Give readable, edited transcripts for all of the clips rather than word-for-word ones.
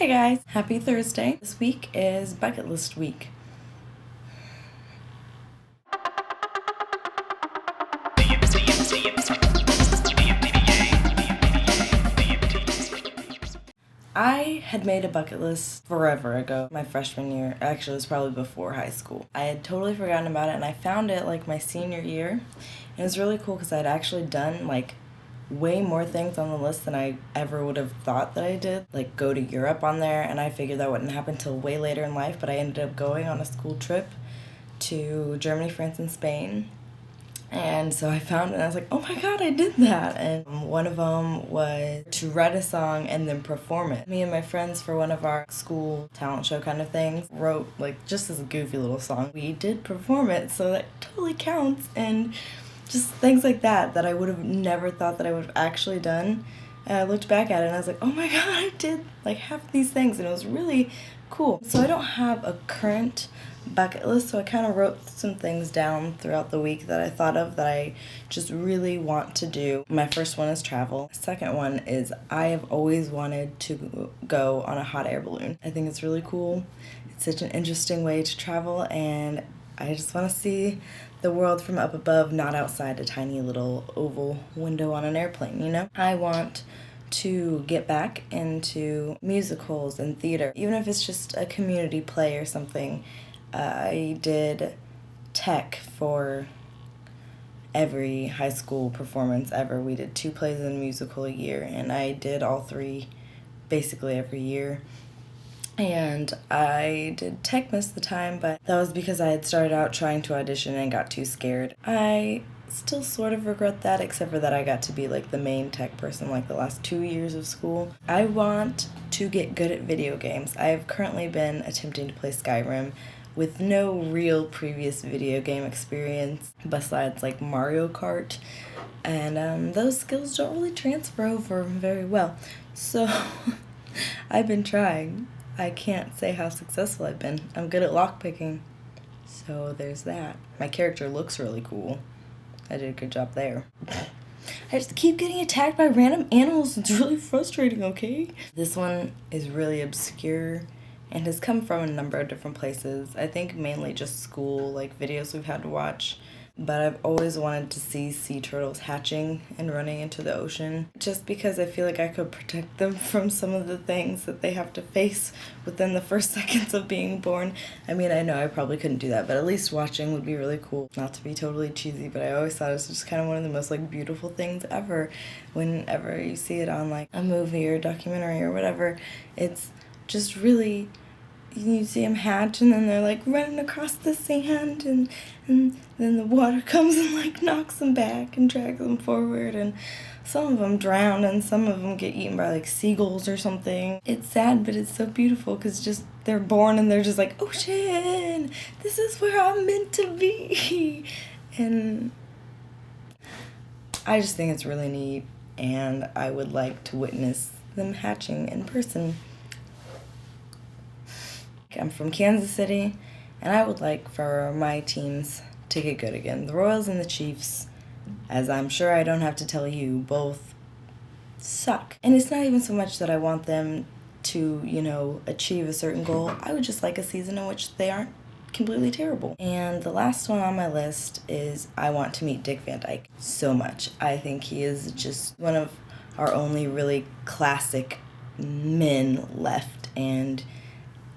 Hey guys, happy Thursday. This week is bucket list week. I had made a bucket list forever ago, my freshman year. Actually, it was probably before high school. I had totally forgotten about it, and I found it like my senior year. And it was really cool because I'd actually done like way more things on the list than I ever would have thought that I did. Like go to Europe on there, and I figured that wouldn't happen till way later in life, but I ended up going on a school trip to Germany, France, and Spain. And so I found it and I was like, oh my god, I did that. And one of them was to write a song and then perform it. Me and my friends, for one of our school talent show kind of things, wrote like just this goofy little song. We did perform it, so that totally counts. And just things like that I would have never thought that I would have actually done. And I looked back at it and I was like, oh my god, I did like half of these things, and it was really cool. So I don't have a current bucket list, so I kind of wrote some things down throughout the week that I thought of that I just really want to do. My first one is travel. Second one is I have always wanted to go on a hot air balloon. I think it's really cool. It's such an interesting way to travel, and I just want to see the world from up above, not outside a tiny little oval window on an airplane, you know? I want to get back into musicals and theater, even if it's just a community play or something. I did tech for every high school performance ever. We did 2 plays and a musical a year, and I did all 3 basically every year. And I did tech most of the time, but that was because I had started out trying to audition and got too scared. I still sort of regret that, except for that I got to be like the main tech person like the last 2 years of school. I want to get good at video games. I have currently been attempting to play Skyrim with no real previous video game experience besides like Mario Kart, and those skills don't really transfer over very well. So I've been trying. I can't say how successful I've been. I'm good at lockpicking, so there's that. My character looks really cool. I did a good job there. I just keep getting attacked by random animals. It's really frustrating, okay? This one is really obscure and has come from a number of different places. I think mainly just school, like videos we've had to watch. But I've always wanted to see sea turtles hatching and running into the ocean, just because I feel like I could protect them from some of the things that they have to face within the first seconds of being born. I mean, I know I probably couldn't do that, but at least watching would be really cool. Not to be totally cheesy, but I always thought it was just kind of one of the most like beautiful things ever. Whenever you see it on like a movie or a documentary or whatever, it's just really, you see them hatch and then they're like running across the sand, and then the water comes and like knocks them back and drags them forward, and some of them drown and some of them get eaten by like seagulls or something. It's sad, but it's so beautiful because just they're born and they're just like, ocean, this is where I'm meant to be. And I just think it's really neat, and I would like to witness them hatching in person. I'm from Kansas City, and I would like for my teams to get good again. The Royals and the Chiefs, as I'm sure I don't have to tell you, both suck. And it's not even so much that I want them to, achieve a certain goal. I would just like a season in which they aren't completely terrible. And the last one on my list is I want to meet Dick Van Dyke so much. I think he is just one of our only really classic men left, and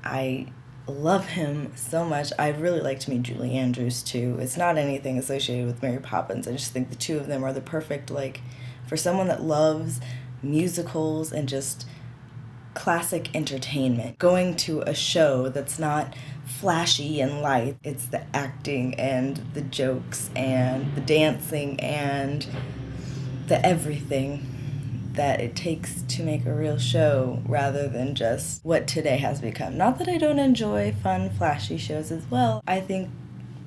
I love him so much. I'd really like to meet Julie Andrews too. It's not anything associated with Mary Poppins. I just think the two of them are the perfect, like, for someone that loves musicals and just classic entertainment. Going to a show that's not flashy and light. It's the acting and the jokes and the dancing and the everything that it takes to make a real show, rather than just what today has become. Not that I don't enjoy fun, flashy shows as well. I think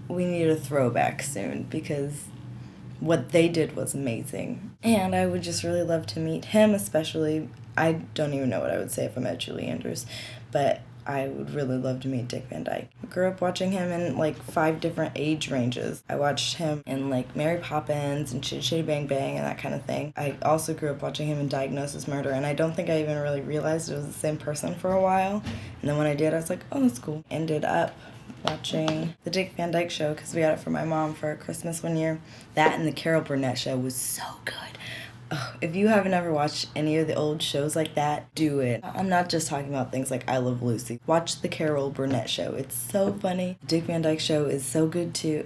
we need a throwback soon, because what they did was amazing. And I would just really love to meet him, especially. I don't even know what I would say if I met Julie Andrews, but I would really love to meet Dick Van Dyke. I grew up watching him in like 5 different age ranges. I watched him in like Mary Poppins and Chitty Chitty Bang Bang and that kind of thing. I also grew up watching him in Diagnosis Murder, and I don't think I even really realized it was the same person for a while. And then when I did, I was like, oh, that's cool. Ended up watching the Dick Van Dyke Show because we got it for my mom for Christmas one year. That and the Carol Burnett Show was so good. Oh, if you haven't ever watched any of the old shows like that, do it. I'm not just talking about things like I Love Lucy. Watch the Carol Burnett Show. It's so funny. The Dick Van Dyke Show is so good too.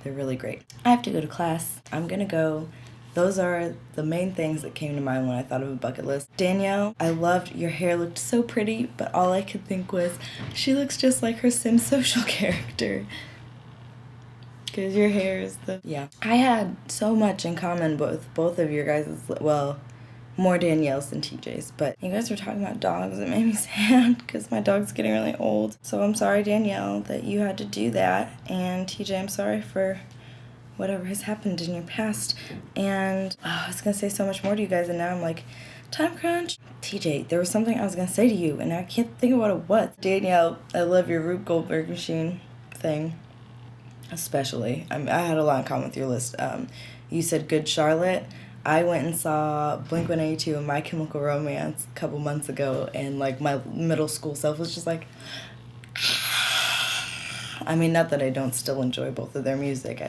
They're really great. I have to go to class. I'm gonna go. Those are the main things that came to mind when I thought of a bucket list. Danielle, I loved your hair, looked so pretty, but all I could think was she looks just like her Sims social character. Because your hair is yeah. I had so much in common with both of your guys', well, more Danielle's than TJ's, but you guys were talking about dogs. It made me sad because my dog's getting really old. So I'm sorry, Danielle, that you had to do that. And TJ, I'm sorry for whatever has happened in your past. And I was going to say so much more to you guys, and now I'm like, time crunch. TJ, there was something I was going to say to you, and I can't think of what it was. Danielle, I love your Rube Goldberg machine thing. Especially. I had a lot in common with your list. You said Good Charlotte. I went and saw Blink-182 and My Chemical Romance a couple months ago, and like my middle school self was just like, I mean, not that I don't still enjoy both of their music,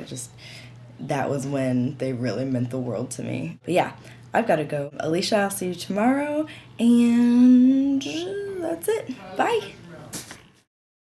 that was when they really meant the world to me. But yeah, I've got to go. Alicia, I'll see you tomorrow, and that's it. Bye.